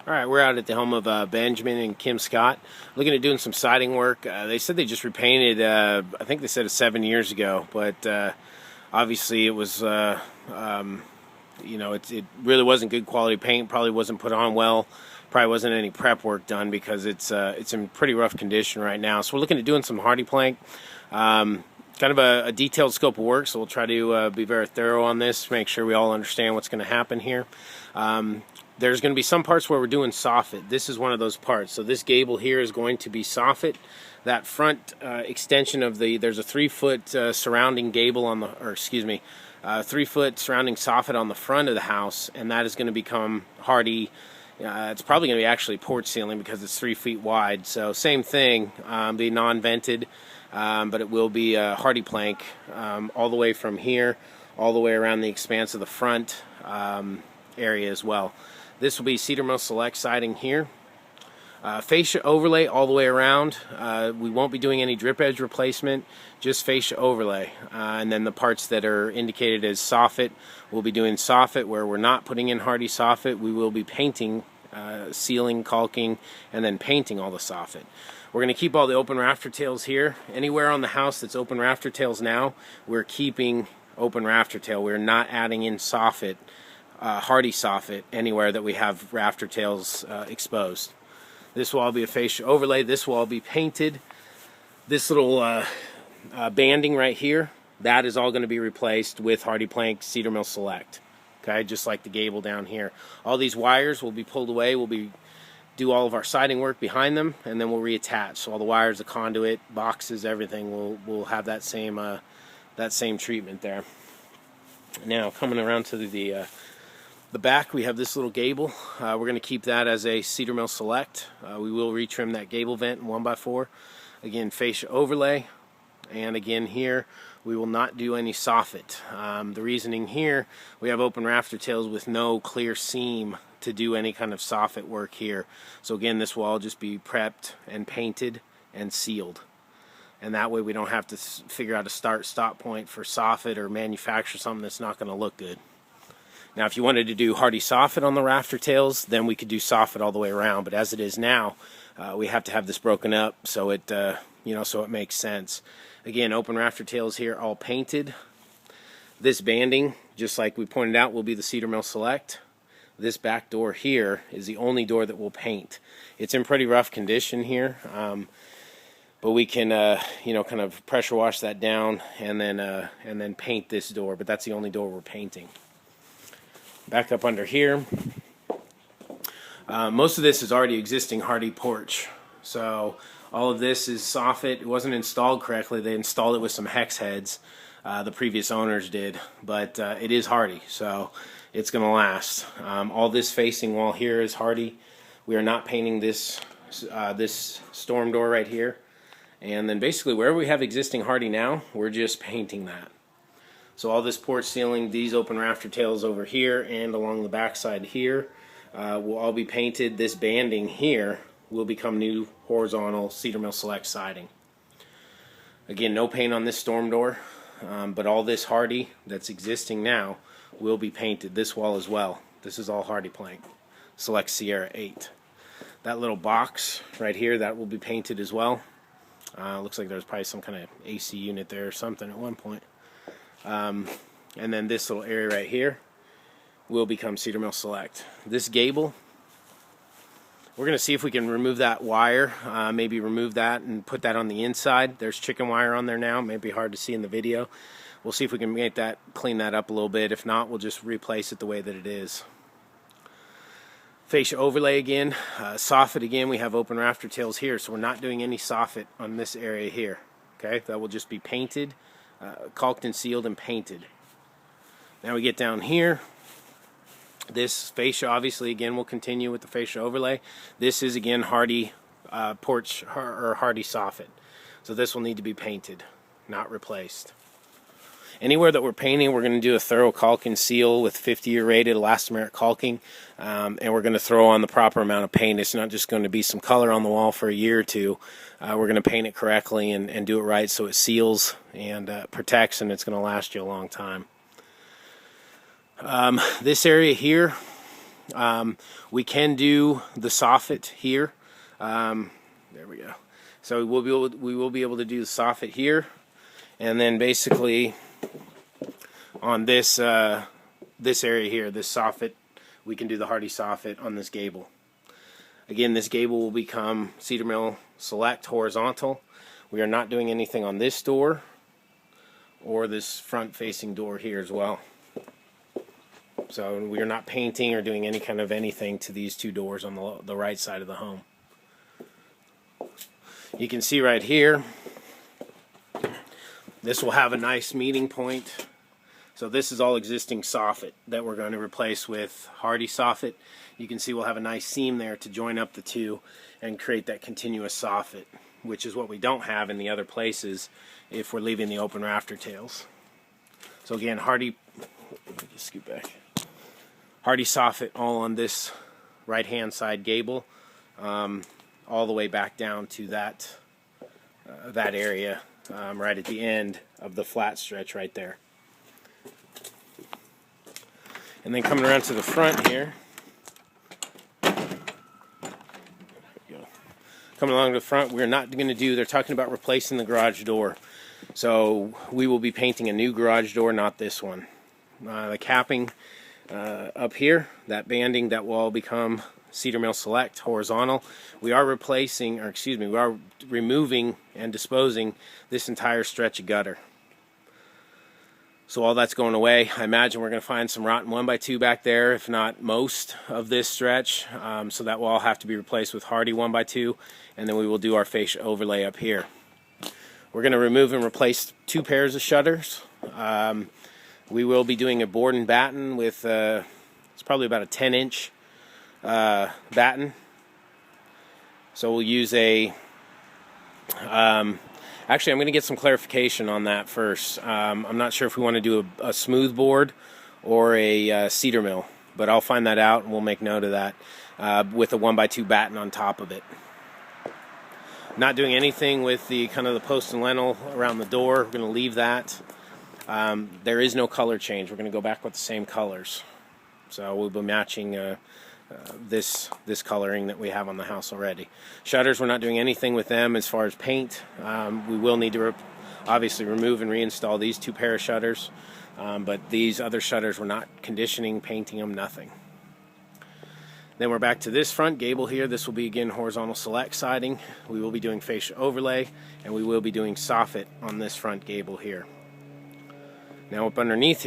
All right, we're out at the home of Benjamin and Kim Scott, looking at doing some siding work. They said they just repainted, I think they said it 7 years ago, but obviously it was, it really wasn't good quality paint, probably wasn't put on well, probably wasn't any prep work done because it's in pretty rough condition right now. So we're looking at doing some Hardie plank. Kind of a detailed scope of work, so we'll try to be very thorough on this, make sure we all understand what's going to happen here. There's going to be some parts where we're doing soffit. This is one of those parts. So this gable here is going to be soffit. That front extension of there's a 3-foot surrounding gable on the, 3-foot surrounding soffit on the front of the house, and that is going to become Hardie. It's probably going to be actually porch ceiling because it's 3 feet wide. So same thing, be non-vented, but it will be Hardie plank all the way from here, all the way around the expanse of the front area as well. This will be Cedar Mill Select siding here. Fascia overlay all the way around. We won't be doing any drip edge replacement, just fascia overlay. And then the parts that are indicated as soffit, we'll be doing soffit. Where we're not putting in Hardie soffit, we will be painting, sealing, caulking, and then painting all the soffit. We're going to keep all the open rafter tails here. Anywhere on the house that's open rafter tails now, we're keeping open rafter tail. We're not adding in soffit, Hardie soffit, anywhere that we have rafter tails exposed. This will all be a fascia overlay. This will all be painted. This little banding right here, that is all going to be replaced with Hardie plank Cedar Mill Select. Okay, just like the gable down here. All these wires will be pulled away. We'll do all of our siding work behind them, and then we'll reattach. So all the wires, the conduit, boxes, everything will have that same treatment there. Now coming around to the back, we have this little gable. We're going to keep that as a Cedar Mill Select. We will retrim that gable vent in 1x4. Again, fascia overlay. And again here, we will not do any soffit. The reasoning here, we have open rafter tails with no clear seam to do any kind of soffit work here. So again, this will all just be prepped and painted and sealed. And that way we don't have to figure out a start-stop point for soffit or manufacture something that's not going to look good. Now, if you wanted to do Hardie soffit on the rafter tails, then we could do soffit all the way around. But as it is now, we have to have this broken up so it, so it makes sense. Again, open rafter tails here, all painted. This banding, just like we pointed out, will be the Cedar Mill Select. This back door here is the only door that we'll paint. It's in pretty rough condition here, but we can, kind of pressure wash that down and then paint this door. But that's the only door we're painting. Back up under here, most of this is already existing Hardie porch. So all of this is soffit. It wasn't installed correctly. They installed it with some hex heads. The previous owners did, but it is Hardie, so it's going to last. All this facing wall here is Hardie. We are not painting this storm door right here. And then basically wherever we have existing Hardie now, we're just painting that. So all this porch ceiling, these open rafter tails over here and along the backside here will all be painted. This banding here will become new horizontal Cedar Mill Select siding. Again, no paint on this storm door, but all this Hardie that's existing now will be painted. This wall as well. This is all Hardie plank. Select Sierra 8. That little box right here, that will be painted as well. Looks like there's probably some kind of AC unit there or something at one point. And then this little area right here will become Cedar Mill Select. This gable, we're going to see if we can remove that wire, maybe remove that and put that on the inside. There's chicken wire on there now, may be hard to see in the video. We'll see if we can clean that up a little bit. If not, we'll just replace it the way that it is. Fascia overlay again, soffit again, we have open rafter tails here, so we're not doing any soffit on this area here. Okay, that will just be painted. Caulked and sealed and painted. Now we get down here. This fascia obviously again will continue with the fascia overlay. This is again Hardie porch or Hardie soffit. So this will need to be painted, not replaced. Anywhere that we're painting, we're going to do a thorough caulk and seal with 50-year rated elastomeric caulking, and we're going to throw on the proper amount of paint. It's not just going to be some color on the wall for a year or two. We're going to paint it correctly and do it right so it seals and protects, and it's going to last you a long time. This area here, We can do the soffit here. There we go. So we will be able to do the soffit here, and then basically on this this area here, this soffit, we can do the Hardie soffit on this gable. Again, this gable will become Cedar Mill Select horizontal. We are not doing anything on this door or this front-facing door here as well. So we are not painting or doing any kind of anything to these two doors on the right side of the home. You can see right here, this will have a nice meeting point. So this is all existing soffit that we're going to replace with Hardie soffit. You can see we'll have a nice seam there to join up the two and create that continuous soffit, which is what we don't have in the other places if we're leaving the open rafter tails. So again, Hardie, let me just scoot back. Hardie soffit all on this right hand side gable, all the way back down to that that area right at the end of the flat stretch right there. And then coming around to the front here, coming along the front, we're not going to do, they're talking about replacing the garage door. So we will be painting a new garage door, not this one. The capping up here, that banding, that will all become Cedar Mill Select horizontal. We are replacing, or excuse me, we are removing and disposing this entire stretch of gutter. So all that's going away. I imagine we're going to find some rotten 1x2 back there, if not most of this stretch. So that will all have to be replaced with Hardie 1x2, and then we will do our fascia overlay up here. We're going to remove and replace 2 pairs of shutters. We will be doing a board and batten with, it's probably about a 10-inch batten. So we'll use a, actually, I'm going to get some clarification on that first. I'm not sure if we want to do a smooth board or a cedar mill, but I'll find that out and we'll make note of that with a 1x2 batten on top of it. Not doing anything with the kind of the post and lintel around the door. We're going to leave that. There is no color change. We're going to go back with the same colors. So we'll be matching this coloring that we have on the house already. Shutters, we're not doing anything with them as far as paint. We will need to obviously remove and reinstall these 2 pair of shutters, but these other shutters we're not conditioning, painting them, nothing. Then we're back to this front gable here. This will be again horizontal select siding. We will be doing fascia overlay, and we will be doing soffit on this front gable here. Now up underneath here,